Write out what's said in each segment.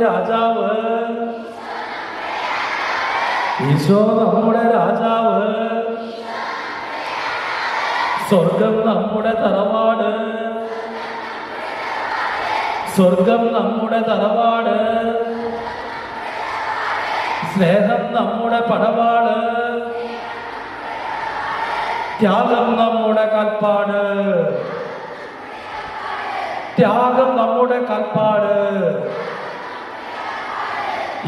രാജാവ് ഈശോ നമ്മുടെ രാജാവ്, സ്വർഗം നമ്മുടെ തറവാട്, സ്വർഗം നമ്മുടെ തറവാട്, സ്നേഹം നമ്മുടെ പടവാട്, ത്യാഗം നമ്മുടെ കൽപ്പാട്, ത്യാഗം നമ്മുടെ കൽപ്പാട്.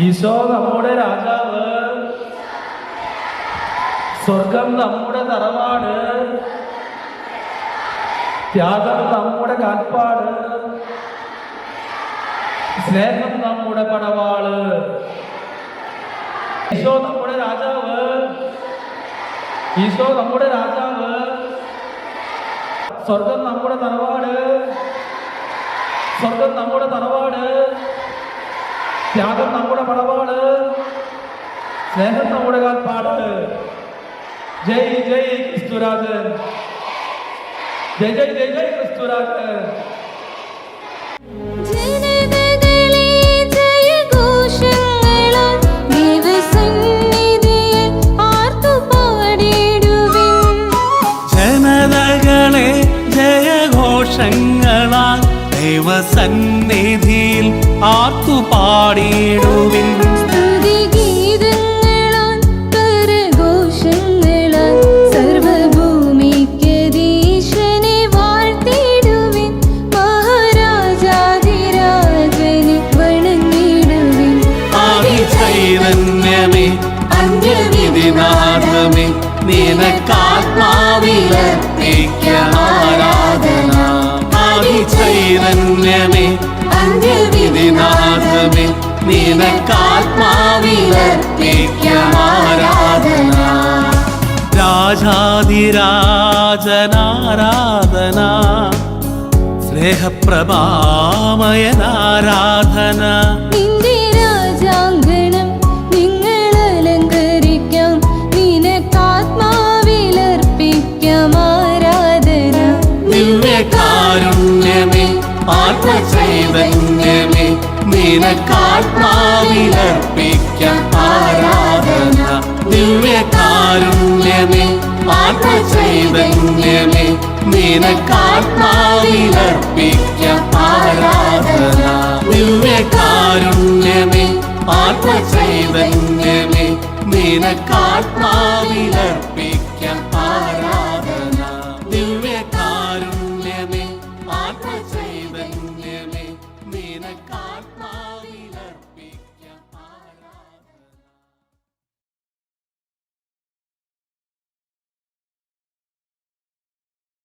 ഈശോ നമ്മുടെ രാജാവ്, സ്വർഗം നമ്മുടെ തറവാട്, ത്യാഗം നമ്മുടെ കാൽപ്പാട്, സ്നേഹം നമ്മുടെ പടവാള്. ഈശോ നമ്മുടെ രാജാവ്, ഈശോ നമ്മുടെ രാജാവ്, സ്വർഗം നമ്മുടെ തറവാട്, സ്വർഗം നമ്മുടെ തറവാട്, ത്യാഗം നമ്മുടെ പടവാള്, സ്നേഹം നമ്മുടെ കാൽപ്പാട്. ജയ് ജയ് ക്രിസ്തുരാജൻ, ജയ് ജയ് ജയ് ജയ് ക്രിസ്തുരാജൻ. ജനതകളെ ജയഘോഷങ്ങളാൽ ദൈവസന്നിധിയിൽ ആർത്തുപാടിടുവിൻ. സ്തുതിഗീതങ്ങളാൽ കരഘോഷങ്ങളാൽ സർവ്വഭൂമിക്കധീശനെ വാഴ്ത്തിടുവിൻ. മഹാരാജാധിരാജനെ വണങ്ങിടുവിൻ. ആദിചൈതന്യമേ അന്യവിധിനാഥമേ നിനക്കാത്മാവിലർപ്പിക്കാം ആരാധന. ആദിചൈതന്യമേ അന്യവിധിനാഥമേ നിനക്കാത്മാവിലർപ്പിക്കാം ആരാധന. രാജാധിരാജനാരാധന, സ്നേഹപ്രഭാമയനാരാധന. നിന്റെ രാജാങ്കണം നിങ്ങൾ അലങ്കരിക്കാം, നിനക്കാത്മാവിലർപ്പിക്കാം ആരാധന. ദിവ്യകാരുണ്യമേ ആത്മചൈതന്യമേ നിനക്കാത്മാവിലർപ്പിക്കാം ആരാധന. ദിവ്യകാരുണ്യമേ ആത്മചൈതന്യമേ നിനക്കാത്മാവിലർപ്പിക്കാം ആരാധന. ദിവ്യകാരുണ്യമേ ആത്മചൈതന്യമേ നിനക്കാത്മാവിലർപ്പിക്കാം